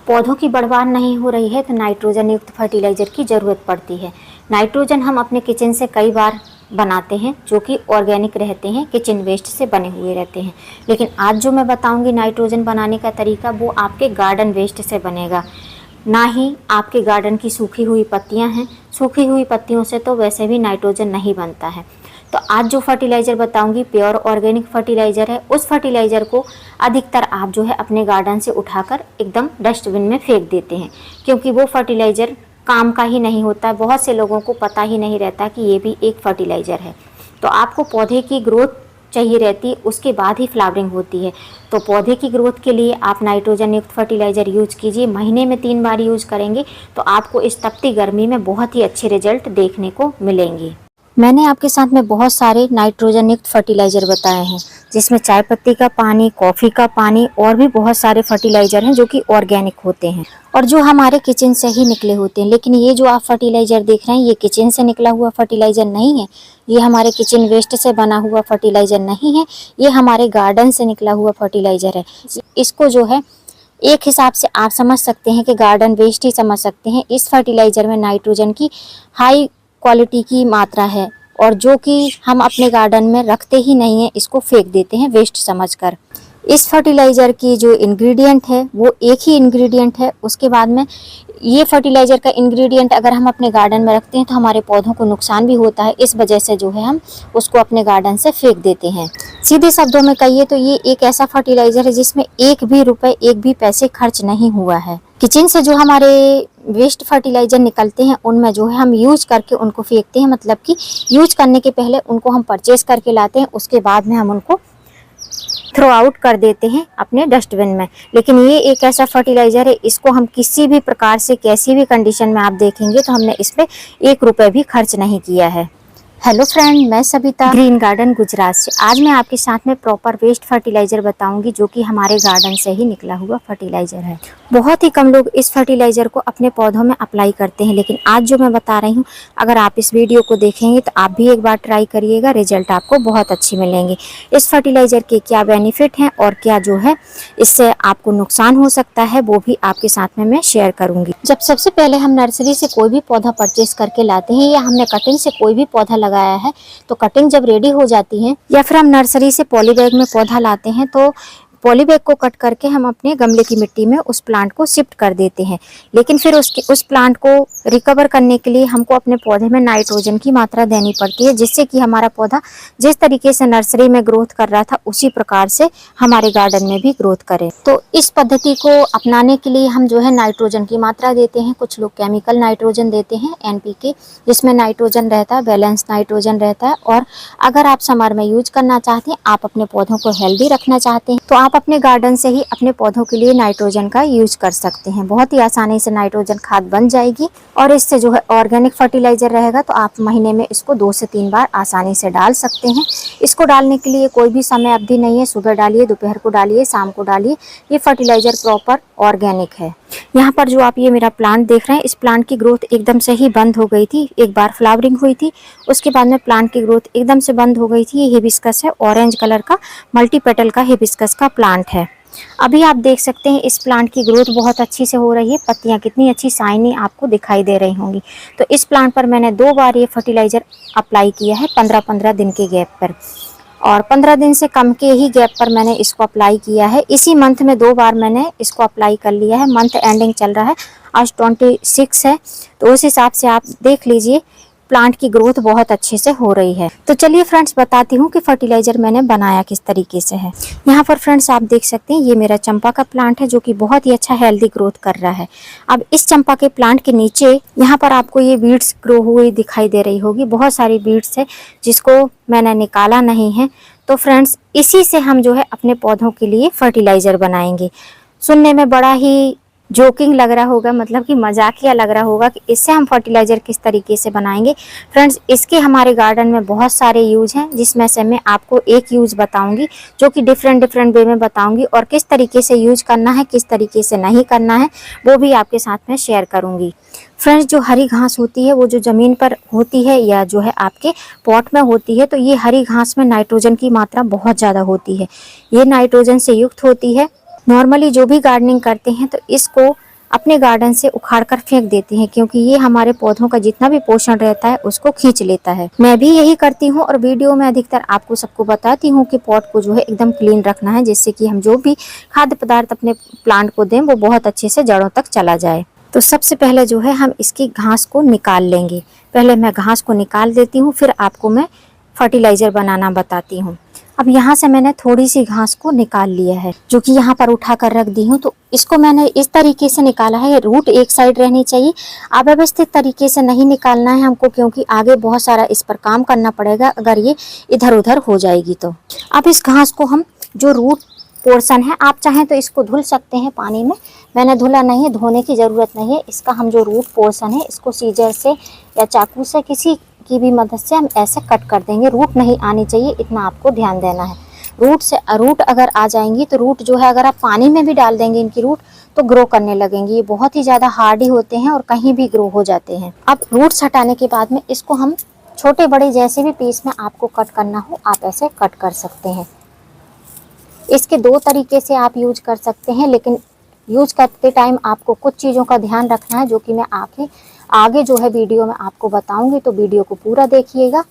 पौधों की बढ़वार नहीं हो रही है तो नाइट्रोजन युक्त फर्टिलाइज़र की ज़रूरत पड़ती है। नाइट्रोजन हम अपने किचन से कई बार बनाते हैं जो कि ऑर्गेनिक रहते हैं, किचन वेस्ट से बने हुए रहते हैं। लेकिन आज जो मैं बताऊंगी नाइट्रोजन बनाने का तरीका, वो आपके गार्डन वेस्ट से बनेगा, ना ही आपके गार्डन की सूखी हुई पत्तियां हैं। सूखी हुई पत्तियों से तो वैसे भी नाइट्रोजन नहीं बनता है। तो आज जो फर्टिलाइज़र बताऊंगी प्योर ऑर्गेनिक फर्टिलाइज़र है। उस फर्टिलाइज़र को अधिकतर आप जो है अपने गार्डन से उठाकर एकदम डस्टबिन में फेंक देते हैं, क्योंकि वो फर्टिलाइज़र काम का ही नहीं होता है। बहुत से लोगों को पता ही नहीं रहता कि ये भी एक फर्टिलाइज़र है। तो आपको पौधे की ग्रोथ चाहिए रहती है, उसके बाद ही फ्लावरिंग होती है। तो पौधे की ग्रोथ के लिए आप नाइट्रोजन युक्त फर्टिलाइज़र यूज कीजिए। महीने में 3 बार यूज करेंगे तो आपको इस तपती गर्मी में बहुत ही अच्छे रिजल्ट देखने को मिलेंगे। मैंने आपके साथ में बहुत सारे नाइट्रोजन युक्त फर्टिलाइज़र बताए हैं, जिसमें चाय पत्ती का पानी, कॉफ़ी का पानी और भी बहुत सारे फर्टिलाइज़र हैं जो कि ऑर्गेनिक होते हैं और जो हमारे किचन से ही निकले होते हैं। लेकिन ये जो आप फर्टिलाइज़र देख रहे हैं, ये किचन से निकला हुआ फर्टिलाइज़र नहीं है। ये हमारे किचन वेस्ट से बना हुआ फर्टिलाइज़र नहीं है। ये हमारे गार्डन से निकला हुआ फर्टिलाइज़र है। इसको जो है एक हिसाब से आप समझ सकते हैं कि गार्डन वेस्ट ही समझ सकते हैं। इस फर्टिलाइज़र में नाइट्रोजन की हाई क्वालिटी की मात्रा है और जो कि हम अपने गार्डन में रखते ही नहीं है, इसको फेंक देते हैं वेस्ट समझकर। इस फर्टिलाइज़र की जो इंग्रेडिएंट है वो एक ही इंग्रेडिएंट है। उसके बाद में ये फर्टिलाइज़र का इंग्रेडिएंट अगर हम अपने गार्डन में रखते हैं तो हमारे पौधों को नुकसान भी होता है। इस वजह से जो है हम उसको अपने गार्डन से फेंक देते हैं। सीधे शब्दों में कहिए तो ये एक ऐसा फर्टिलाइज़र है जिसमें एक भी पैसे खर्च नहीं हुआ है। किचन से जो हमारे वेस्ट फर्टिलाइज़र निकलते हैं उनमें जो है हम यूज करके उनको फेंकते हैं, मतलब कि यूज करने के पहले उनको हम परचेज करके लाते हैं, उसके बाद में हम उनको थ्रो आउट कर देते हैं अपने डस्टबिन में। लेकिन ये एक ऐसा फर्टिलाइज़र है, इसको हम किसी भी प्रकार से कैसी भी कंडीशन में आप देखेंगे तो हमने इस पे 1 रुपये भी खर्च नहीं किया है। हेलो फ्रेंड, मैं सविता ग्रीन गार्डन गुजरात से। आज मैं आपके साथ में प्रॉपर वेस्ट फर्टिलाइज़र बताऊंगी जो कि हमारे गार्डन से ही निकला हुआ फर्टिलाइज़र है। बहुत ही कम लोग इस फर्टिलाइज़र को अपने पौधों में अप्लाई करते हैं, लेकिन आज जो मैं बता रही हूँ, अगर आप इस वीडियो को देखेंगे तो आप भी एक बार ट्राई करिएगा, रिजल्ट आपको बहुत अच्छे मिलेंगे। इस फर्टिलाइज़र के क्या बेनिफिट हैं और क्या जो है इससे आपको नुकसान हो सकता है, वो भी आपके साथ में मैं शेयर करूँगी। जब सबसे पहले हम नर्सरी से कोई भी पौधा परचेस करके लाते हैं या हमने कटिंग से कोई भी पौधा लगाया है, तो कटिंग जब रेडी हो जाती है या फिर हम नर्सरी से पॉली बैग में पौधा लाते हैं तो पॉली बैग को कट करके हम अपने गमले की मिट्टी में उस प्लांट को शिफ्ट कर देते हैं। लेकिन फिर उस प्लांट को रिकवर करने के लिए हमको अपने पौधे में नाइट्रोजन की मात्रा देनी पड़ती है, जिससे कि हमारा पौधा जिस तरीके से नर्सरी में ग्रोथ कर रहा था उसी प्रकार से हमारे गार्डन में भी ग्रोथ करे। तो इस पद्धति को अपनाने के लिए हम जो है नाइट्रोजन की मात्रा देते हैं। कुछ लोग केमिकल नाइट्रोजन देते हैं, NPK, जिसमें नाइट्रोजन रहता है, बैलेंस नाइट्रोजन रहता है। और अगर आप समर में यूज करना चाहते हैं, आप अपने पौधों को हेल्दी रखना चाहते हैं, तो आप अपने गार्डन से ही अपने पौधों के लिए नाइट्रोजन का यूज कर सकते हैं। बहुत ही आसानी से नाइट्रोजन खाद बन जाएगी और इससे जो है ऑर्गेनिक फर्टिलाइजर रहेगा, तो आप महीने में इसको 2 से 3 बार आसानी से डाल सकते हैं। इसको डालने के लिए कोई भी समय अवधि नहीं है, सुबह डालिए, दोपहर को डालिए, शाम को डालिए। ये फर्टिलाइजर प्रॉपर ऑर्गेनिक है। यहाँ पर जो आप ये मेरा प्लांट देख रहे हैं, इस प्लांट की ग्रोथ एकदम से ही बंद हो गई थी। एक बार फ्लावरिंग हुई थी, उसके बाद में प्लांट की ग्रोथ एकदम से बंद हो गई थी। ये हिबिस्कस है, ऑरेंज कलर का मल्टी पेटल का हिबिस्कस का प्लांट है। अभी आप देख सकते हैं इस प्लांट की ग्रोथ बहुत अच्छी से हो रही है। पत्तियां कितनी अच्छी शाइनी आपको दिखाई दे रही होंगी। तो इस प्लांट पर मैंने 2 बार ये फर्टिलाइजर अप्लाई किया है, 15-15 दिन के गैप पर, और 15 दिन से कम के ही गैप पर मैंने इसको अप्लाई किया है। इसी मंथ में 2 बार मैंने इसको अप्लाई कर लिया है। मंथ एंडिंग चल रहा है, आज 26 है, तो उस हिसाब से आप देख लीजिए प्लांट की ग्रोथ बहुत अच्छे से हो रही है। तो चलिए फ्रेंड्स, बताती हूँ कि फर्टिलाइजर मैंने बनाया किस तरीके से है। यहाँ पर फ्रेंड्स आप देख सकते हैं ये मेरा चंपा का प्लांट है जो कि बहुत ही अच्छा हेल्दी ग्रोथ कर रहा है। अब इस चंपा के प्लांट के नीचे यहाँ पर आपको ये बीड्स ग्रो हुई दिखाई दे रही होगी। बहुत सारी बीड्स है जिसको मैंने निकाला नहीं है। तो फ्रेंड्स इसी से हम जो है अपने पौधों के लिए फर्टिलाइजर बनाएंगे। सुनने में बड़ा ही जोकिंग लग रहा होगा, मतलब कि मजाकिया लग रहा होगा कि इससे हम फर्टिलाइज़र किस तरीके से बनाएंगे। फ्रेंड्स इसके हमारे गार्डन में बहुत सारे यूज हैं, जिसमें से मैं आपको एक यूज बताऊंगी जो कि डिफरेंट वे में बताऊंगी, और किस तरीके से यूज करना है, किस तरीके से नहीं करना है, वो भी आपके साथ में शेयर करूंगी। फ्रेंड्स जो हरी घास होती है वो जो ज़मीन पर होती है या जो है आपके पॉट में होती है, तो ये हरी घास में नाइट्रोजन की मात्रा बहुत ज़्यादा होती है। ये नाइट्रोजन से युक्त होती है। नॉर्मली जो भी गार्डनिंग करते हैं तो इसको अपने गार्डन से उखाड़ कर फेंक देते हैं, क्योंकि ये हमारे पौधों का जितना भी पोषण रहता है उसको खींच लेता है। मैं भी यही करती हूँ और वीडियो में अधिकतर आपको सबको बताती हूँ कि पॉट को जो है एकदम क्लीन रखना है, जिससे कि हम जो भी खाद्य पदार्थ अपने प्लांट को दें वो बहुत अच्छे से जड़ों तक चला जाए। तो सबसे पहले जो है हम इसकी घास को निकाल लेंगे। पहले मैं घास को निकाल देती हूँ, फिर आपको मैं फर्टिलाइज़र बनाना बताती हूँ। अब यहाँ से मैंने थोड़ी सी घास को निकाल लिया है, जो कि यहाँ पर उठा कर रख दी हूँ। तो इसको मैंने इस तरीके से निकाला है, रूट एक साइड रहनी चाहिए। अव्यवस्थित तरीके से नहीं निकालना है हमको, क्योंकि आगे बहुत सारा इस पर काम करना पड़ेगा अगर ये इधर उधर हो जाएगी तो। अब इस घास को हम जो रूट पोर्शन है, आप चाहें तो इसको धुल सकते हैं पानी में, मैंने धुला नहीं है, धोने की ज़रूरत नहीं है। इसका हम जो रूट पोर्शन है इसको सीजर से या चाकू से किसी की भी मदद से हम ऐसे कट कर देंगे। रूट नहीं आनी चाहिए, इतना आपको ध्यान देना है। रूट अगर आ जाएंगी तो रूट जो है अगर आप पानी में भी डाल देंगे इनकी रूट तो ग्रो करने लगेंगी। ये बहुत ही ज़्यादा हार्डी होते हैं और कहीं भी ग्रो हो जाते हैं। अब रूट्स हटाने के बाद में इसको हम छोटे बड़े जैसे भी पीस में आपको कट करना हो आप ऐसे कट कर सकते हैं। इसके दो तरीके से आप यूज कर सकते हैं, लेकिन यूज करते टाइम आपको कुछ चीज़ों का ध्यान रखना है, जो कि मैं आगे जो है वीडियो में आपको बताऊंगी, तो वीडियो को पूरा देखिएगा।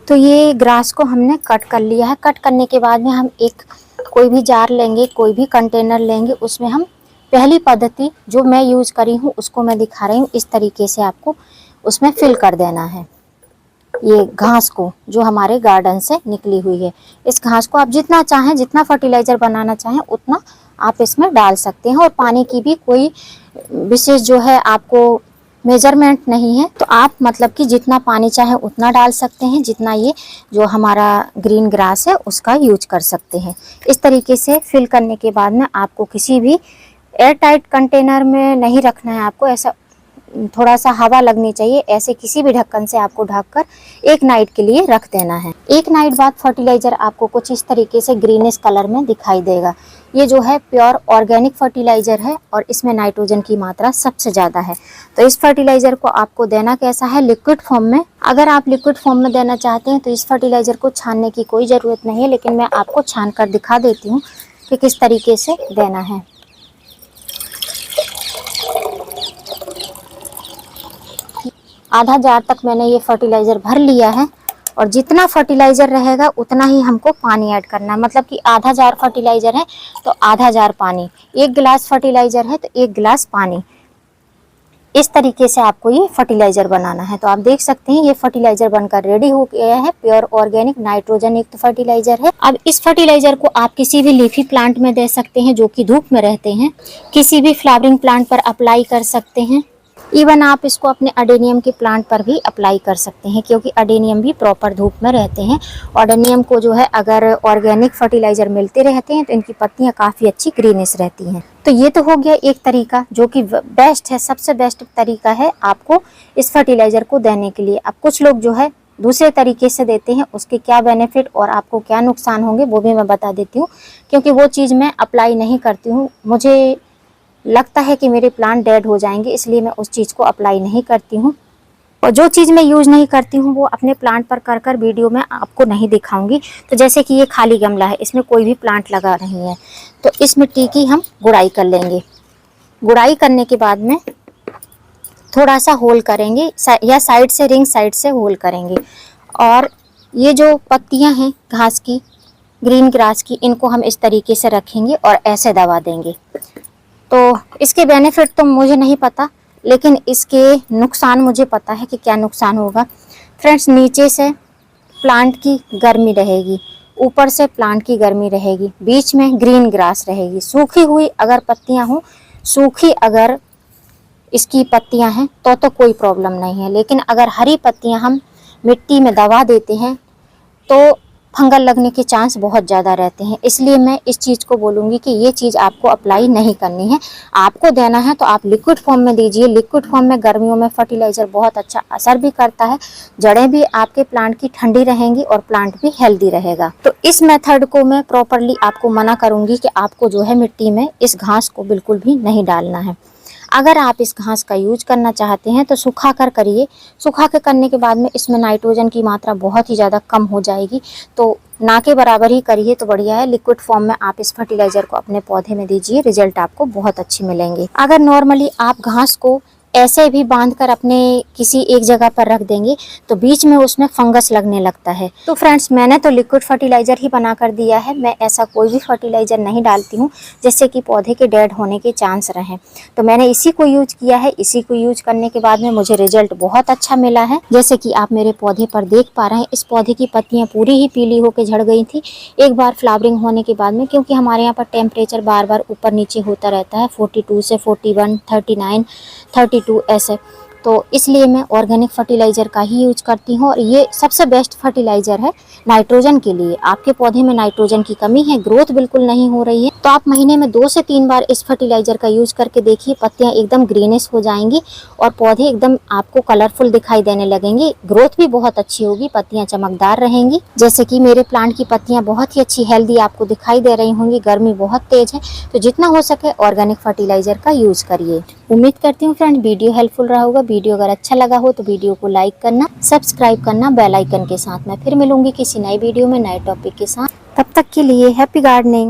तो ये ग्रास को हमने कट कर लिया है। कट करने के बाद में हम एक कोई भी जार लेंगे, कोई भी कंटेनर लेंगे, उसमें हम पहली पद्धति जो मैं यूज करी हूँ उसको मैं दिखा रही हूँ। इस तरीके से आपको उसमें फिल कर देना है ये घास को, जो हमारे गार्डन से निकली हुई है। इस घास को आप जितना चाहें, जितना फर्टिलाइज़र बनाना चाहें उतना आप इसमें डाल सकते हैं। और पानी की भी कोई विशेष जो है आपको मेजरमेंट नहीं है, तो आप मतलब कि जितना पानी चाहे उतना डाल सकते हैं, जितना ये जो हमारा ग्रीन ग्रास है उसका यूज कर सकते हैं। इस तरीके से फिल करने के बाद में आपको किसी भी एयर टाइट कंटेनर में नहीं रखना है, आपको ऐसा थोड़ा सा हवा लगनी चाहिए, ऐसे किसी भी ढक्कन से आपको ढककर एक नाइट के लिए रख देना है। एक नाइट बाद फर्टिलाइज़र आपको कुछ इस तरीके से ग्रीनिश कलर में दिखाई देगा। ये जो है प्योर ऑर्गेनिक फर्टिलाइज़र है और इसमें नाइट्रोजन की मात्रा सबसे ज़्यादा है। तो इस फर्टिलाइज़र को आपको देना कैसा है, लिक्विड फॉर्म में। अगर आप लिक्विड फॉर्म में देना चाहते हैं तो इस फर्टिलाइज़र को छानने की कोई ज़रूरत नहीं है, लेकिन मैं आपको छान कर दिखा देती हूँ कि किस तरीके से देना है। आधा जार तक मैंने ये फर्टिलाइज़र भर लिया है और जितना फर्टिलाइज़र रहेगा उतना ही हमको पानी ऐड करना है। मतलब कि आधा जार फर्टिलाइज़र है तो आधा जार पानी, 1 गिलास फर्टिलाइज़र है तो 1 गिलास पानी। इस तरीके से आपको ये फर्टिलाइज़र बनाना है। तो आप देख सकते हैं ये फर्टिलाइज़र बनकर रेडी हो गया है। प्योर ऑर्गेनिक नाइट्रोजन युक्त फर्टिलाइज़र है। अब इस फर्टिलाइज़र को आप किसी भी लीफी प्लांट में दे सकते हैं जो कि धूप में रहते हैं, किसी भी फ्लावरिंग प्लांट पर अप्लाई कर सकते हैं। इवन आप इसको अपने अडेनियम के प्लांट पर भी अप्लाई कर सकते हैं, क्योंकि अडेनियम भी प्रॉपर धूप में रहते हैं। अडेनियम को जो है अगर ऑर्गेनिक फर्टिलाइज़र मिलते रहते हैं तो इनकी पत्तियां काफ़ी अच्छी ग्रीनिश रहती हैं। तो ये तो हो गया एक तरीका जो कि बेस्ट है, सबसे बेस्ट तरीका है आपको इस फर्टिलाइज़र को देने के लिए। अब कुछ लोग जो है दूसरे तरीके से देते हैं, उसके क्या बेनिफिट और आपको क्या नुकसान होंगे वो भी मैं बता देती हूँ, क्योंकि वो चीज़ मैं अप्लाई नहीं करती हूँ। मुझे लगता है कि मेरे प्लांट डेड हो जाएंगे, इसलिए मैं उस चीज़ को अप्लाई नहीं करती हूँ। और जो चीज़ मैं यूज़ नहीं करती हूँ वो अपने प्लांट पर कर वीडियो में आपको नहीं दिखाऊंगी। तो जैसे कि ये खाली गमला है, इसमें कोई भी प्लांट लगा नहीं है, तो इस मिट्टी की हम गुड़ाई कर लेंगे। गुड़ाई करने के बाद में थोड़ा सा होल करेंगे या साइड से, रिंग साइड से होल करेंगे। और ये जो पत्तियाँ हैं घास की, ग्रीन ग्रास की, इनको हम इस तरीके से रखेंगे और ऐसे दबा देंगे। तो इसके बेनिफिट तो मुझे नहीं पता, लेकिन इसके नुकसान मुझे पता है कि क्या नुकसान होगा। फ्रेंड्स, नीचे से प्लांट की गर्मी रहेगी, ऊपर से प्लांट की गर्मी रहेगी, बीच में ग्रीन ग्रास रहेगी। सूखी हुई अगर पत्तियां हों, सूखी अगर इसकी पत्तियां हैं तो कोई प्रॉब्लम नहीं है, लेकिन अगर हरी पत्तियां हम मिट्टी में दबा देते हैं तो फंगल लगने के चांस बहुत ज़्यादा रहते हैं। इसलिए मैं इस चीज़ को बोलूँगी कि ये चीज़ आपको अप्लाई नहीं करनी है। आपको देना है तो आप लिक्विड फॉर्म में दीजिए। लिक्विड फॉर्म में गर्मियों में फर्टिलाइज़र बहुत अच्छा असर भी करता है, जड़ें भी आपके प्लांट की ठंडी रहेंगी और प्लांट भी हेल्दी रहेगा। तो इस मेथड को मैं प्रॉपरली आपको मना करूँगी कि आपको जो है मिट्टी में इस घास को बिल्कुल भी नहीं डालना है। अगर आप इस घास का यूज करना चाहते हैं तो सुखा कर करिए। सुखा कर करने के बाद में इसमें नाइट्रोजन की मात्रा बहुत ही ज़्यादा कम हो जाएगी, तो ना के बराबर ही करिए तो बढ़िया है। लिक्विड फॉर्म में आप इस फर्टिलाइजर को अपने पौधे में दीजिए, रिजल्ट आपको बहुत अच्छे मिलेंगे। अगर नॉर्मली आप घास को ऐसे भी बांधकर अपने किसी एक जगह पर रख देंगे तो बीच में उसमें फंगस लगने लगता है। तो फ्रेंड्स, मैंने तो लिक्विड फर्टिलाइजर ही बना कर दिया है। मैं ऐसा कोई भी फर्टिलाइजर नहीं डालती हूँ जिससे कि पौधे के डेड होने के चांस रहें। तो मैंने इसी को यूज किया है। इसी को यूज करने के बाद में मुझे रिजल्ट बहुत अच्छा मिला है। जैसे कि आप मेरे पौधे पर देख पा रहे हैं, इस पौधे की पत्तियां पूरी ही पीली होकर झड़ गई थी एक बार फ्लावरिंग होने के बाद में, क्योंकि हमारे यहाँ पर टेम्परेचर बार बार ऊपर नीचे होता रहता है, 42 से 41, 39, 32 ऐसे। तो इसलिए मैं ऑर्गेनिक फर्टिलाइज़र का ही यूज करती हूँ और ये सबसे बेस्ट फर्टिलाइज़र है नाइट्रोजन के लिए। आपके पौधे में नाइट्रोजन की कमी है, ग्रोथ बिल्कुल नहीं हो रही है, तो आप महीने में 2 से 3 बार इस फर्टिलाइज़र का यूज करके देखिए। पत्तियाँ एकदम ग्रीनिश हो जाएंगी और पौधे एकदम आपको कलरफुल दिखाई देने लगेंगे। ग्रोथ भी बहुत अच्छी होगी, पत्तियाँ चमकदार रहेंगी। जैसे कि मेरे प्लांट की पत्तियाँ बहुत ही अच्छी हेल्दी आपको दिखाई दे रही होंगी। गर्मी बहुत तेज है, तो जितना हो सके ऑर्गेनिक फर्टिलाइज़र का यूज करिए। उम्मीद करती हूँ फ्रेंड वीडियो हेल्पफुल रहा होगा। वीडियो अगर अच्छा लगा हो तो वीडियो को लाइक करना, सब्सक्राइब करना बेल आइकन के साथ। मैं फिर मिलूंगी किसी नई वीडियो में नए टॉपिक के साथ। तब तक के लिए हैप्पी गार्डनिंग।